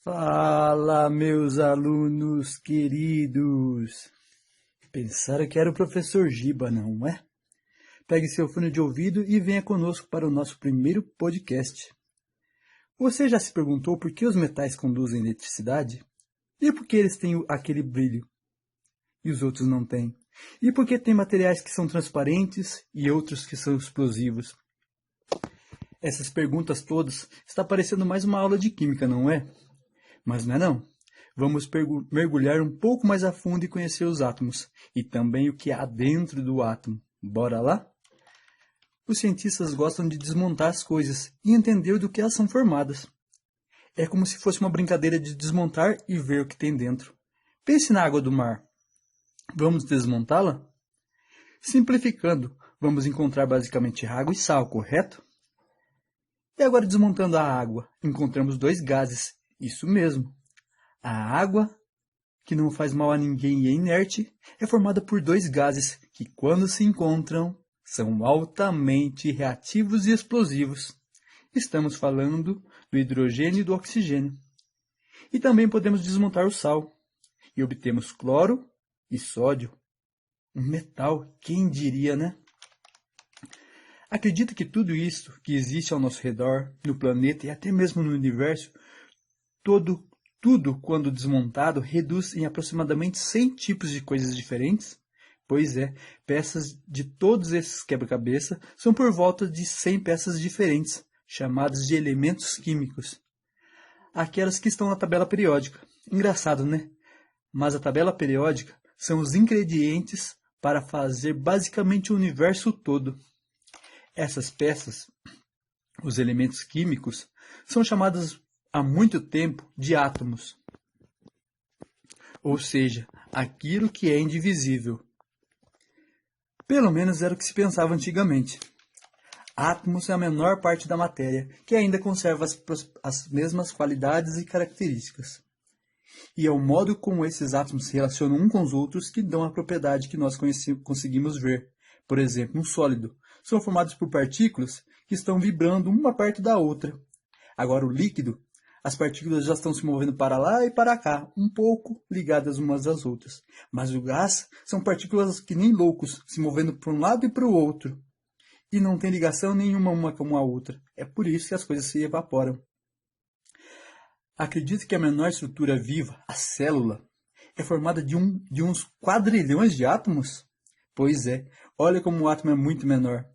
Fala, meus alunos queridos! Pensaram que era o professor Giba, não é? Pegue seu fone de ouvido e venha conosco para o nosso primeiro podcast. Você já se perguntou por que os metais conduzem eletricidade? E por que eles têm aquele brilho e os outros não têm? E por que tem materiais que são transparentes e outros que são explosivos? Essas perguntas todas está parecendo mais uma aula de química, não é? Mas não é não. Vamos mergulhar um pouco mais a fundo e conhecer os átomos, e também o que há dentro do átomo. Bora lá? Os cientistas gostam de desmontar as coisas e entender do que elas são formadas. É como se fosse uma brincadeira de desmontar e ver o que tem dentro. Pense na água do mar. Vamos desmontá-la? Simplificando, vamos encontrar basicamente água e sal, correto? E agora desmontando a água, encontramos dois gases. Isso mesmo. A água, que não faz mal a ninguém e é inerte, é formada por dois gases que, quando se encontram, são altamente reativos e explosivos. Estamos falando do hidrogênio e do oxigênio. E também podemos desmontar o sal. E obtemos cloro e sódio. Um metal, quem diria, né? Acredita que tudo isso que existe ao nosso redor, no planeta e até mesmo no universo, tudo, quando desmontado, reduz em aproximadamente 100 tipos de coisas diferentes? Pois é, peças de todos esses quebra-cabeça são por volta de 100 peças diferentes, chamadas de elementos químicos. Aquelas que estão na tabela periódica. Engraçado, né? Mas a tabela periódica são os ingredientes para fazer basicamente o universo todo. Essas peças, os elementos químicos, são chamadas há muito tempo de átomos, ou seja, aquilo que é indivisível. Pelo menos era o que se pensava antigamente. Átomos é a menor parte da matéria, que ainda conserva as mesmas qualidades e características. E é o modo como esses átomos se relacionam uns com os outros que dão a propriedade que nós conseguimos ver. Por exemplo, um sólido. São formados por partículas que estão vibrando uma perto da outra. Agora o líquido, as partículas já estão se movendo para lá e para cá, um pouco ligadas umas às outras. Mas o gás são partículas que nem loucos, se movendo para um lado e para o outro. E não tem ligação nenhuma uma com a outra. É por isso que as coisas se evaporam. Acredito que a menor estrutura viva, a célula, é formada de uns quadrilhões de átomos? Pois é, olha como o átomo é muito menor.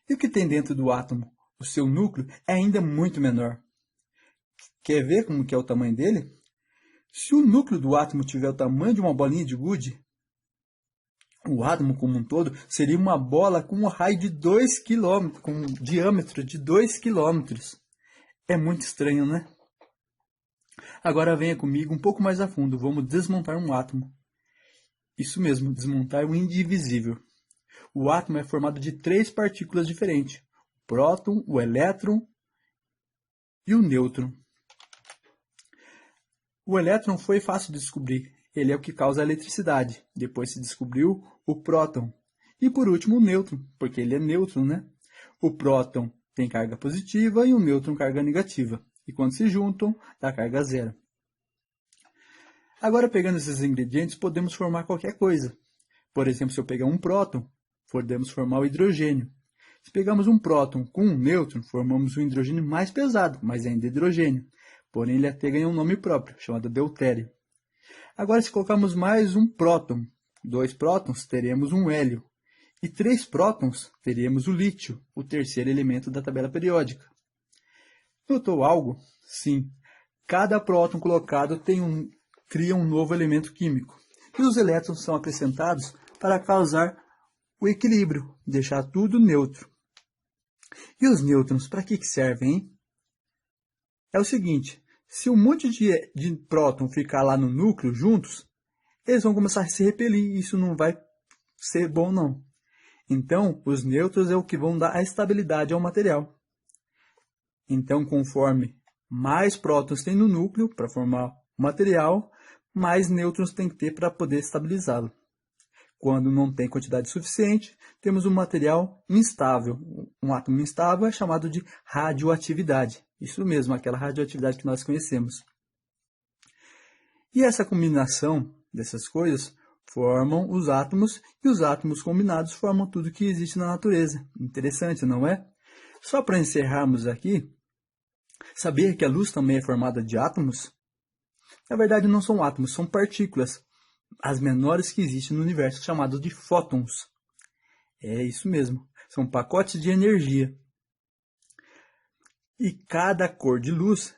E o que tem dentro do átomo? O seu núcleo é ainda muito menor. Quer ver como que é o tamanho dele? Se o núcleo do átomo tiver o tamanho de uma bolinha de gude, o átomo como um todo seria uma bola com um raio de 2 km, com um diâmetro de 2 km. É muito estranho, né? Agora venha comigo um pouco mais a fundo, vamos desmontar um átomo. Isso mesmo, desmontar um indivisível. O átomo é formado de 3 partículas diferentes: o próton, o elétron e o nêutron. O elétron foi fácil de descobrir, ele é o que causa a eletricidade. Depois se descobriu o próton. E por último o nêutron, porque ele é nêutron, né? O próton tem carga positiva e o nêutron carga negativa. E quando se juntam, dá carga zero. Agora, pegando esses ingredientes, podemos formar qualquer coisa. Por exemplo, se eu pegar um próton, podemos formar o hidrogênio. Se pegarmos um próton com um nêutron, formamos um hidrogênio mais pesado, mas ainda hidrogênio. Porém, ele até ganha um nome próprio, chamado deutério. Agora, se colocarmos mais um próton, 2 prótons, teremos um hélio. E 3 prótons, teremos o lítio, o terceiro elemento da tabela periódica. Notou algo? Sim. Cada próton colocado cria um novo elemento químico. E os elétrons são acrescentados para causar o equilíbrio, deixar tudo neutro. E os nêutrons, para que servem, hein? É o seguinte, se um monte de próton ficar lá no núcleo juntos, eles vão começar a se repelir e isso não vai ser bom não. Então, os nêutrons é o que vão dar a estabilidade ao material. Então, conforme mais prótons tem no núcleo para formar o material, mais nêutrons tem que ter para poder estabilizá-lo. Quando não tem quantidade suficiente, temos um material instável. Um átomo instável é chamado de radioatividade. Isso mesmo, aquela radioatividade que nós conhecemos. E essa combinação dessas coisas formam os átomos, e os átomos combinados formam tudo que existe na natureza. Interessante, não é? Só para encerrarmos aqui, sabia que a luz também é formada de átomos? Na verdade, não são átomos, são partículas, as menores que existem no universo, chamadas de fótons. É isso mesmo, são pacotes de energia. E cada cor de luz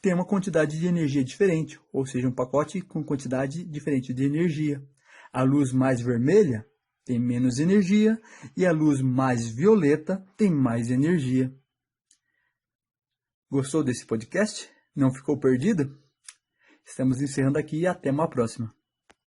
tem uma quantidade de energia diferente, ou seja, um pacote com quantidade diferente de energia. A luz mais vermelha tem menos energia e a luz mais violeta tem mais energia. Gostou desse podcast? Não ficou perdido? Estamos encerrando aqui e até uma próxima.